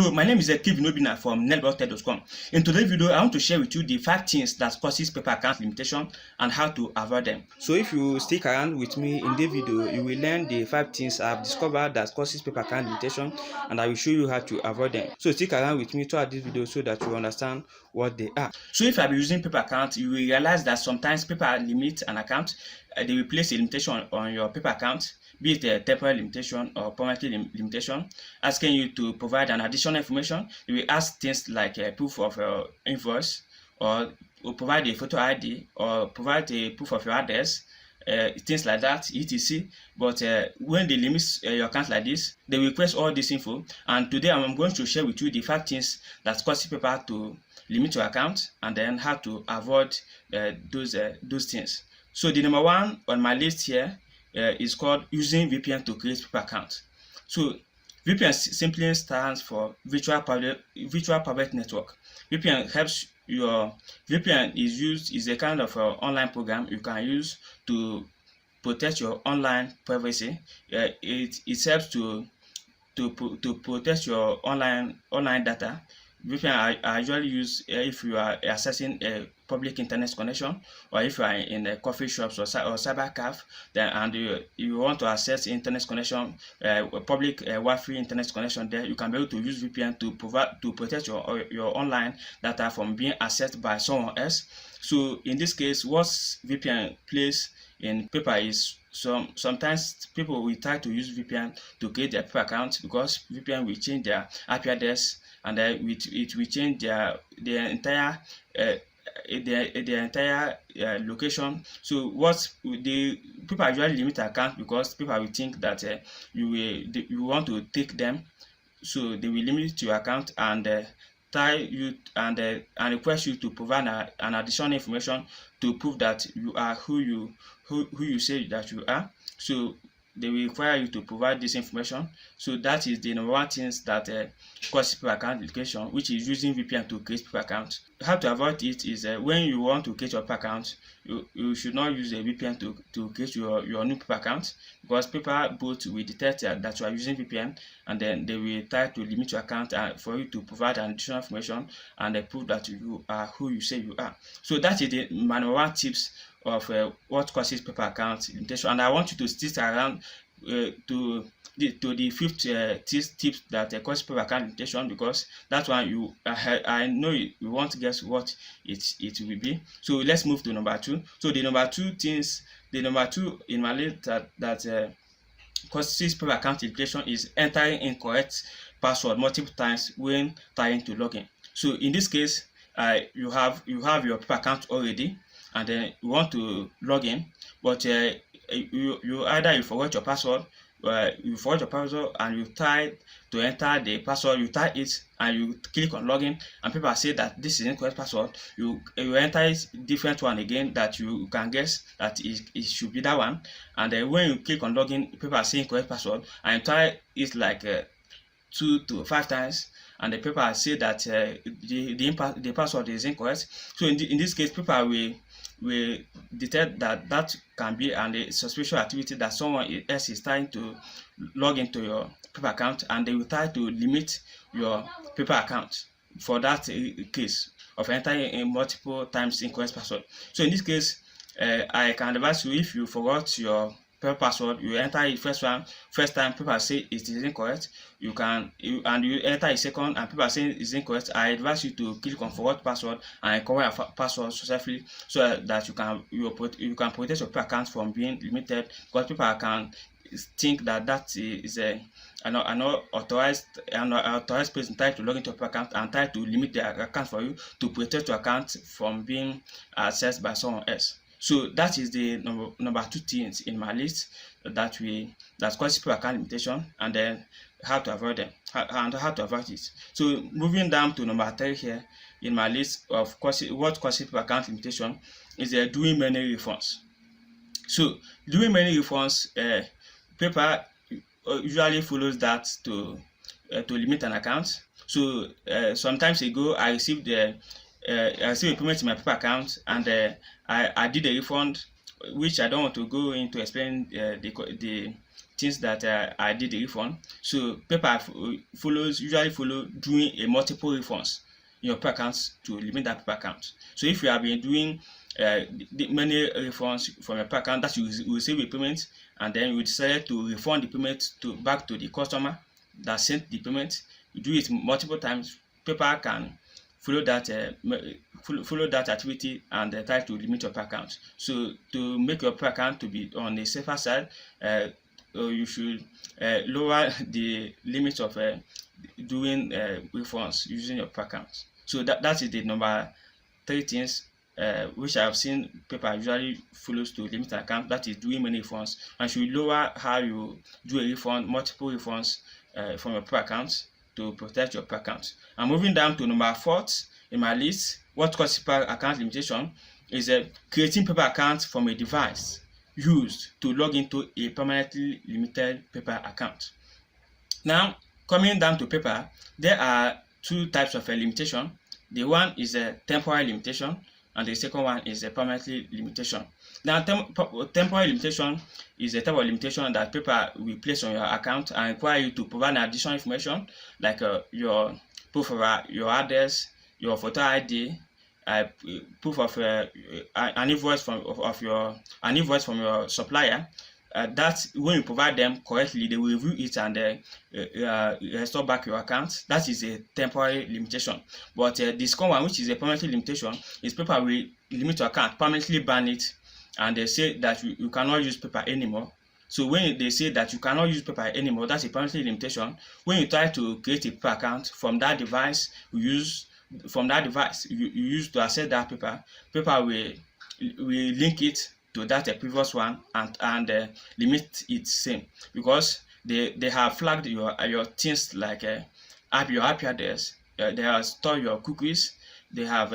Hello, my name is Ekib Nobina from netblogtech.com. In today's video, I want to share with you the 5 things that causes paper account limitation and how to avoid them. So if you stick around with me in this video, you will learn the 5 things I've discovered that causes paper account limitation, and I will show you how to avoid them. So stick around with me throughout this video so that you understand what they are. So if you are using paper account, you will realize that sometimes paper limit an account. They will place a limitation on your paper account, be it a temporary limitation or permanent limitation, asking you to provide an additional information. You will ask things like a proof of your invoice, or provide a photo ID, or provide a proof of your address, things like that, etc. But when they limit your account like this, they will request all this info. And today I'm going to share with you the 5 things that cause people to limit your account, and then how to avoid those things. So the number 1 on my list here is called using VPN to create paper account. So VPN simply stands for virtual private network. VPN is a kind of online program you can use to protect your online privacy. It helps to protect your online data. VPN are usually used if you are accessing a public internet connection, or if you are in a coffee shops or cyber cafe, and you want to access internet connection, public Wi-Fi internet connection. There you can be able to use VPN to protect your online data from being accessed by someone else. So in this case, what VPN plays in paper is sometimes people will try to use VPN to create their paper account, because VPN will change their IP address, and it will change their entire location. So what the people usually limit account, because people will think that you want to take them, so they will limit your account and tie you and request you to provide an additional information to prove that you are who you say that you are. So they will require you to provide this information. So that is the number 1 things that cause paper account limitation, which is using VPN to create paper account. How to avoid it is when you want to create your paper account, you should not use a VPN to create your new paper account, because paper bots will detect that you are using VPN, and then they will try to limit your account for you to provide an additional information and prove that you are who you say you are. So that is my number 1 tips of what causes paper account limitation, and I want you to stick around to the 5th tip that causes paper account limitation, because that one I know you won't guess what it will be. So let's move to number 2. So the number 2 in my list that causes paper account limitation is entering incorrect password multiple times when trying to log in. So in this case, you have your paper account already, and then you want to log in, but you either forgot your password, and you try to enter the password, you type it and you click on login, and people say that this is incorrect password. You enter it different one again that you can guess that it should be that one, and then when you click on login, people say incorrect password, and you try it like 2 to 5 times, and the people say that the password is incorrect. So in this case, people will detect that can be a suspicious activity, that someone else is trying to log into your paper account, and they will try to limit your paper account for that case of entering in multiple times incorrect password. So in this case, I can advise you, if you forgot your paper password, you enter it first time, people say it is incorrect, you enter a second and people say it is incorrect. I advise you to click on forgot password and recover your password successfully, so that you can protect your paper account from being limited, because people can think that is an authorized person try to log into your account and try to limit their account for you, to protect your account from being accessed by someone else. So that is the number 2 things in my list that cause paper account limitation, and then how to avoid them and how to avoid it. So moving down to number 3 here in my list of what causes paper account limitation is doing many refunds. So doing many refunds, paper usually follows that to limit an account. So sometimes ago, I received a payment in my paper account, and I did a refund, which I don't want to go into explain the things that I did the refund. So PayPal usually follow doing a multiple refunds in your PayPal account to limit that PayPal account. So if you have been doing many refunds from your PayPal account, that you receive a payment and then you decide to refund the payment back to the customer that sent the payment, you do it multiple times, PayPal can follow that activity and try to limit your PayPal account. So to make your PayPal account to be on the safer side, you should lower the limit of doing refunds using your PayPal account. So that is the number 3 things which I have seen PayPal usually follows to limit an account, that is doing many refunds, and should lower how you do a refund, multiple refunds from your PayPal account to protect your PayPal account. I'm moving down to number 4 in my list. What causes PayPal account limitation is creating PayPal account from a device used to log into a permanently limited PayPal account. Now, coming down to PayPal, there are 2 types of limitation. The one is a temporary limitation, and the second one is a permanently limitation. Now, temporary limitation is a type of limitation that PayPal will place on your account and require you to provide additional information like your proof of your address, your photo ID, proof of an invoice from your supplier. That when you provide them correctly, they will review it and restore back your account. That is a temporary limitation. But the second one, which is a permanent limitation, is PayPal will limit your account, permanently ban it, and they say that you cannot use PayPal anymore. So when they say that you cannot use PayPal anymore, that's a permanent limitation. When you try to create a PayPal account from that device you use to access that PayPal will link it to that previous one and limit it same, because they have flagged your things like your IP address. They have stored your cookies. They have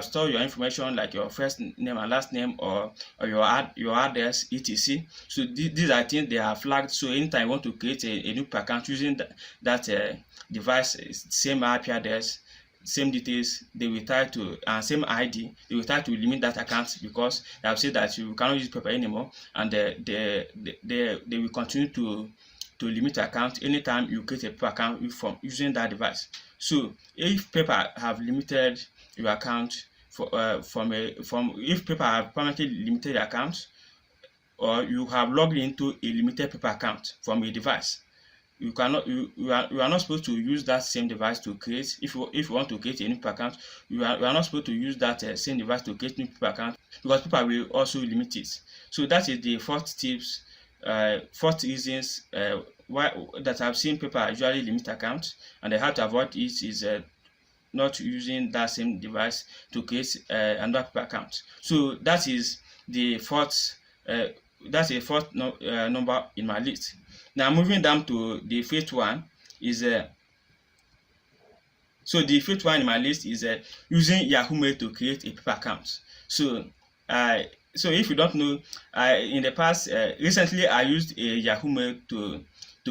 stored your information like your first name and last name or your address, etc. So these are things they have flagged. So anytime you want to create a new account using that device, same IP address, same details, they will try to, and same ID, they will try to limit that account, because they have said that you cannot use PayPal anymore, and they will continue to limit the account anytime you create a PayPal account from using that device. So if PayPal have limited your account if PayPal have permanently limited your account, or you have logged into a limited PayPal account from a device, you are not supposed to use that same device to create. If you want to create a new PayPal account, you are not supposed to use that same device to create new PayPal account, because PayPal will also limit it. So that is the 4th tips, 4th reasons why that I've seen PayPal usually limit accounts, and how to avoid it is not using that same device to create another PayPal account. So that is the 4th. That's a 4th number in my list. Now moving down to the 5th one is so the 5th one in my list is using Yahoo Mail to create a PayPal account. So if you don't know, in the past recently I used a Yahoo Mail to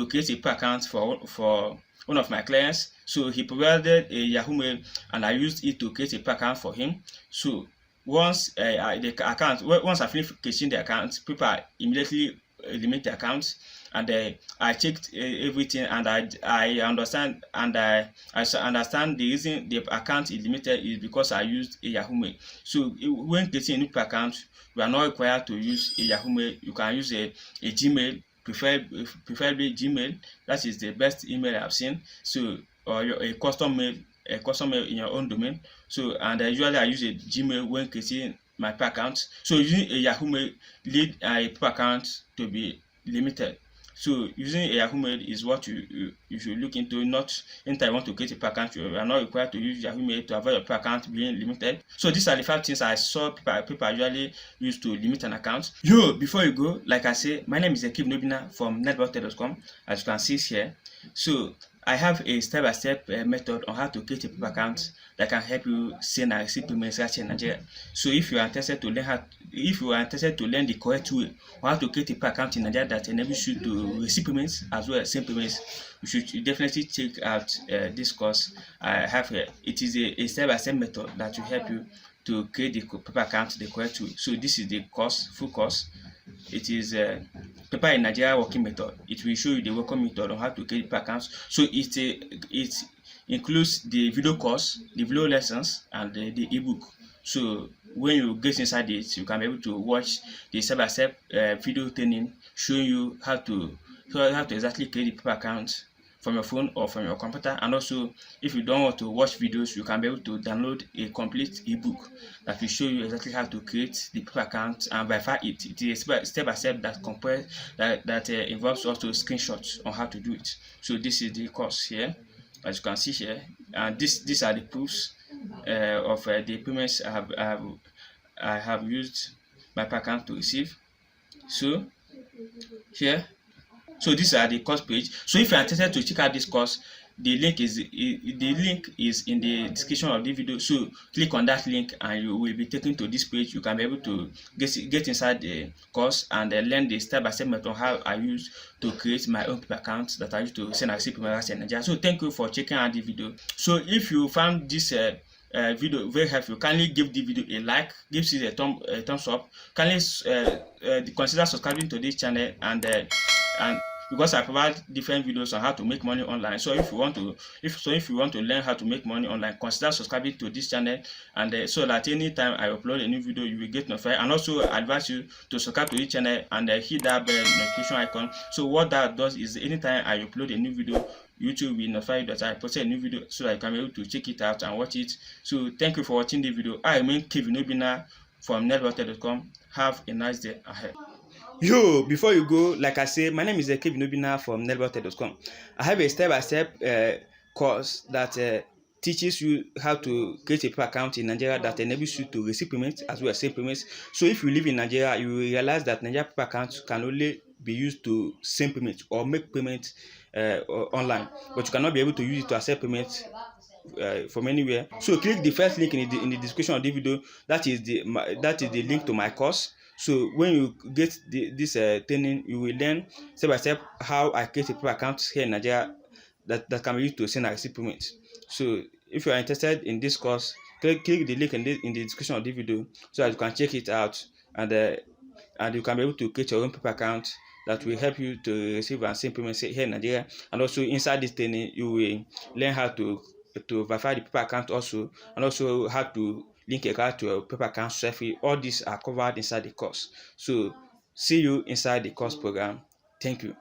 create a PayPal account for one of my clients. So he provided a Yahoo Mail and I used it to create a PayPal account for him. So once I finished creating the account, PayPal immediately limit the account, and I checked everything, and I understand the reason the account is limited is because I used a Yahoo Mail. So when creating a new account, you are not required to use a Yahoo Mail. You can use a Gmail, preferably Gmail. That is the best email I've seen. So or a custom mail in your own domain. So usually I use a Gmail when creating my PayPal account. So using a Yahoo Mail lead a PayPal account to be limited. So using a Yahoo Mail is what you should look into. Not anytime you want to create a PayPal account, you are not required to use Yahoo Mail to avoid your PayPal account being limited. So these are the 5 things I saw people usually use to limit an account. Before you go, like I say, my name is Ekib Nobina from networktech.com, as you can see here. So I have a step-by-step method on how to create a PayPal account that can help you send and receive payments right here in Nigeria. So if you are interested to learn the correct way on how to create a PayPal account in Nigeria that enables you to receive payments as well as send payments, you should definitely check out this course I have here. It is a step-by-step method that will help you to create the PayPal account the correct way. So this is the course, full course. it is PayPal in Nigeria working method. It will show you the welcome method on how to create PayPal accounts. So it includes the video course, the video lessons, and the ebook. So when you get inside it, you can be able to watch the step-by-step video training showing you how to exactly create the PayPal account from your phone or from your computer. And also, if you don't want to watch videos, you can be able to download a complete ebook that will show you exactly how to create the PayPal account and verify it. It is step by step that involves also screenshots on how to do it. So this is the course here, as you can see here, and these are the proofs of the payments I have used my PayPal account to receive. So here, so these are the course page. So if you are interested to check out this course, the link is in the description of the video. So click on that link and you will be taken to this page. You can be able to get inside the course and learn the step-by-step method how I use to create my own PayPal account that I use to send and receive payments in Nigeria. So thank you for checking out the video. So if you found this video very helpful, kindly give the video a like, give it a thumbs up, kindly consider subscribing to this channel, and because I provide different videos on how to make money online. So if you want to learn how to make money online, consider subscribing to this channel, and so that anytime I upload a new video, you will get notified. And also I advise you to subscribe to this channel and hit that bell notification icon. So what that does is anytime I upload a new video, YouTube will notify you that I posted a new video, so that you can be able to check it out and watch it. So thank you for watching the video. I remain Kevin Obinna from networktech.com. Have a nice day ahead. Yo, before you go, like I say, my name is Kevin Obinna from networktech.com. I have a step-by-step course that teaches you how to create a PayPal account in Nigeria that enables you to receive payments as well as send payments. So if you live in Nigeria, you will realize that Nigeria PayPal account can only be used to send payments or make payments online, but you cannot be able to use it to accept payments from anywhere. So click the first link in the description of the video. That is the link to my course. So when you get this training, you will learn step by step how I create a PayPal account here in Nigeria that can be used to send and receive payments. So if you are interested in this course, click the link in the description of the video so that you can check it out, and you can be able to create your own PayPal account that will help you to receive and send payments here in Nigeria. And also inside this training, you will learn how to verify the PayPal account also, and also how to link a card to a PayPal account safely. All these are covered inside the course. So see you inside the course program. Thank you.